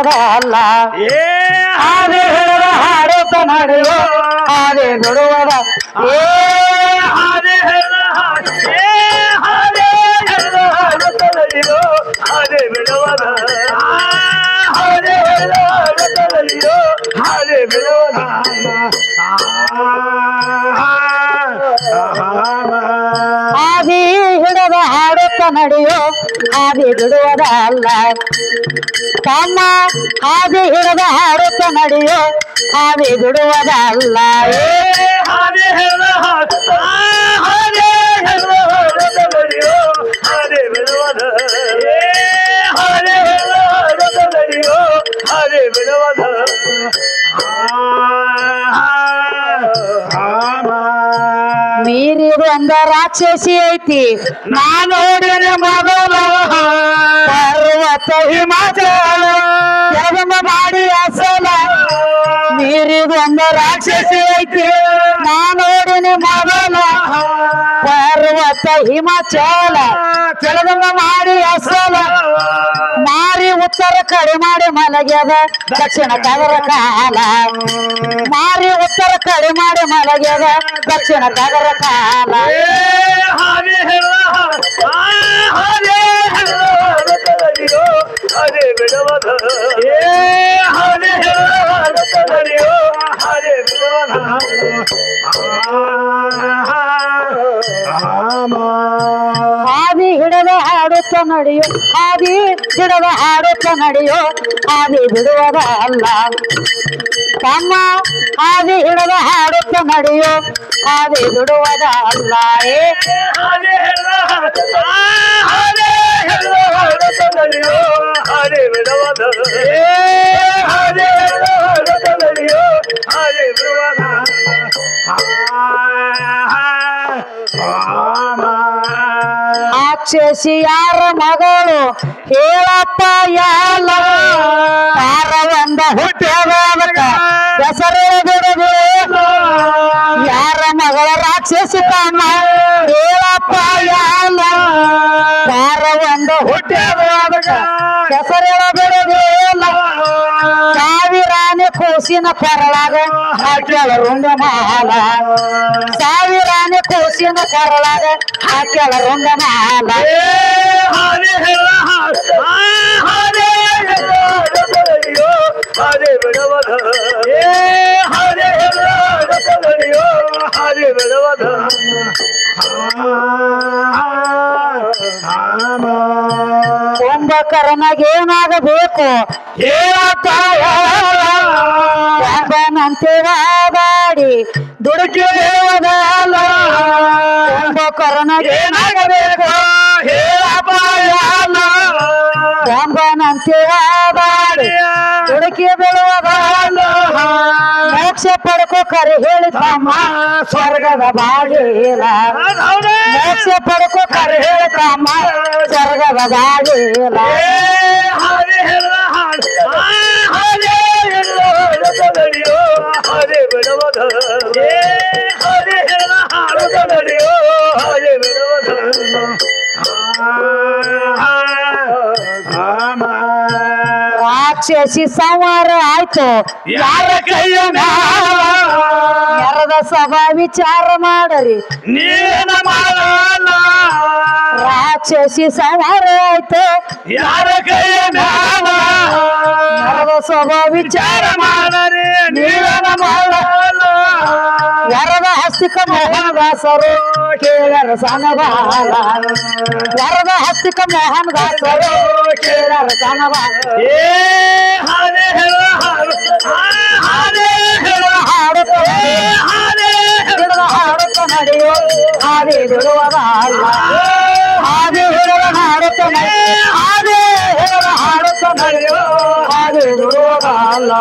ಬಿಡುವುದಲ್ಲ ಹಾದಿ ಹಿಡಿದ ಹಾಡುತ್ತ ನಡೆಯೋ ಹಾದಿ ಬಿಡುವುದ ಹಾದಿ ಹಿಡಿದ ಹಾದಿ ಹಿಡಿದ ಹಾಡುತ್ತ ನಡೆಯೋ ಹಾದಿ ಬಿಡುವುದ ಹಾದಿ ಹಿಡಿದ ಹಾಡುತ್ತ ನಡೆಯೋ ಹಾದಿ ಬಿಡುವುದ ಹಾದಿ ಹಿಡಿದ ಹಾಡುತ್ತ ನಡೆಯೋ ಹಾದಿ ಬಿಡುವುದಲ್ಲ ತಮ್ಮ ಹಾದಿ ಹಿಡಿದ ಹಾಡುತ್ತ ನಡೆಯೋ ಹಾದಿ ಬಿಡುವುದಲ್ಲ ಹಾದಿ ಹಿಡಿದ ಹಾದಿ ಹಿಡಿದ ಹಾಡುತ್ತ ನಡೆಯೋ ಹಾದಿ ಬಿಡುವುದ ಹಾದಿ ಹಿಡಿದ ಹಾಡುತ್ತ ನಡೆಯೋ ಹಾದಿ ಬಿಡುವುದ ಮೀರಿದು ಅಂದ ರಾಕ್ಷಸಿ ಐತಿ ನಾನೋಡಿನ ಮಗಳ ಪರ್ವತ ಹಿಮಾಚಲ ಜಗಮ ಮಾಡಿ ಅಸಲ ಮೀರಿದು ಅಂದ ರಾಕ್ಷಸಿ ಐತಿ ನಾನೋಡಿನ ಮಗಳ ಪರ್ವತ ಹಿಮಾಚಲ ಜಗಮ ಮಾಡಿ ಅಸಲ ಮಾರಿ ಉತ್ತರ ಕಡೆ ಮಾಡಿ ಮಲಗ್ಯದ ದಕ್ಷಿಣ ಕದರ ಕಾಲ ಮಾರಿ ಉತ್ತರ ಕಡೆ ಮಾಡಿ ಮಲಗ್ಯದ ದಕ್ಷಿಣ ಕದರ ಕಾಲ ಹಾದಿ ಹಿಡಿದ ಹಾದಿ ಹಿಡಿದ ಹಾಡುತ್ತ ನಡೆಯೋ ಹಾದಿ ಬಿಡುವುದ ಹಾದಿ ಹಿಡಿದ ಹಾಡುತ್ತ ನಡೆಯೋ ಹಾದಿ ಬಿಡುವುದ ಹಾದಿ ಹಿಡಿದ ಹಾಡುತ್ತ ನಡೆಯೋ ಹಾದಿ ಹಿಡಿದ ಹಾಡುತ್ತ ನಡೆಯೋ ಹಾದಿ ಬಿಡುವುದ ಅಲ್ಲ ತಮ್ಮ ಹಾದಿ ಹಿಡಿದ ಹಾಡುತ್ತ ನಡೆಯೋ ಹಾದಿ ಬಿಡುವುದ ಅಲ್ಲ ಹಾದಿ ಹಿಡಿದ ಹಾದಿ ಹಿಡಿದ ಹಾಡುತ್ತ ನಡೆಯೋ ಹಾದಿ ಬಿಡುವುದ ಹಾದಿ ಹಿಡಿದ ಹಾಡುತ್ತ ನಡೆಯೋ ಹಾದಿ ಬಿಡುವುದ ರಾಕ್ಷಸಿ ಯಾರ ಮಗಳು ಹೇಳಪ್ಪ ಯಾಲ ಯಾರ ಒಂದ ಹುಟ್ಟ್ಯದ ಹೆಸರು ಬಿಡುದು ಯಾರ ಮಗಳ ರಾಕ್ಷಸಿ ತಮ್ಮ ಹೇಳಪ್ಪ ಯಾಲ ಯಾರ ಒಂದ ಹುಟ್ಟ್ಯದ ಹೆಸರು ಬಿಡುದು ಸಾವಿರಾನೆ ಕೂಸಿನ ಕೊರಳಾಗ ಹಾಕ್ಯಾಳ ರುಂಡ ಮಾಲ ಸಾವಿರಾನೆ ಕೂಸಿನ ಕೊರಳಾಗ ಹಾಕ್ಯಾಳ ರುಂಡ ಮಾಲ ಹಾದಿ ಹಿಡಿದ ಹಾದಿ ಹಿಡಿದ ಹಾಡುತ್ತ ನಡೆಯೋ ಹಾದಿ ಬಿಡುವುದ ಹಾದಿ ಹಿಡಿದ ಹಾಡುತ್ತ ನಡೆಯೋ ಹಾದಿ ಬಿಡುವುದ ಕುಂಭಕರ್ಣಗೇನಾಗಬೇಕು ಹೇಳಪ್ಪ ಎಂಬನಂತೆ ವಾದಾಡಿ ದುಡುಕಿ ಹೇಳುವುದಲ್ಲ ಕುಂಭಕರ್ಣಗೇನಾಗಬೇಕು ಹೇಳಪ್ಪ ಎಂಬನಂತೆ ವಾದಾಡಿ ದುಡುಕಿ ಬೀಳುವುದಲ್ಲ ಮೋಕ್ಷ ಪಡ್ಕೋ ಕರೆ ಹೇಳಿ ತಮ್ಮ ಸ್ವರ್ಗದ ಬಾಗಿಲ ಮೋಕ್ಷ ಪಡ್ಕೋ ಕರೆ ಹೇಳಿ ತಮ್ಮ ಸ್ವರ್ಗದ ಬಾಗಿಲ ಹಾದಿ ಹಿಡಿದ ಹಾದಿ ಹಿಡಿದ ಹಾಡುತ್ತ ನಡೆಯೋ ಹಾದಿ ಬಿಡುವುದ ಹಾದಿ ಹಿಡಿದ ಹಾಡುತ್ತ ನಡೆಯೋ ಹಾದಿ ಬಿಡುವುದ ರಾಕ್ಷಸಿ ಸಂವಾರ ಆಯ್ತು ಯಾರ ಕೈಯ ನೆರದ ಸಭಾ ವಿಚಾರ ಮಾಡರಿ ನೀವೇನ ಮಾಡಲ್ಲ ರಾಕ್ಷಸಿ ಸಂವಾರ ಆಯ್ತು ಯಾರ ಕೈಯ ನೆರದ ಸಭಾ ವಿಚಾರ ಮಾಡರಿ ನೀವೇನ ಮಾಡಲ್ಲ ವರದ ಹಸ್ತಿಕ ಮೋಹನ ದಾಸರು ಕೇಳರ ಸನಬಾಲ ವರದ ಹಸ್ತಿಕ ಮೋಹನ ದಾಸರು ಕೇಳರ ಸನಬಾಲ ಹಾದಿ ಹಿಡಿದ ಹಾದಿ ಹಿಡಿದ ಹಾಡುತ್ತ ಹಾಡುತ್ತ ನಡೆಯೋ ಹಾದಿ ಬಿಡುವುದ ಅಲ್ಲ ಹಾದಿ ಹಿಡಿದ ಹಾಡುತ್ತ ಹಾದಿ ಹಿಡಿದ ಹಾಡುತ್ತ ನಡೆಯೋ ಹಾದಿ ಬಿಡುವುದ ಅಲ್ಲ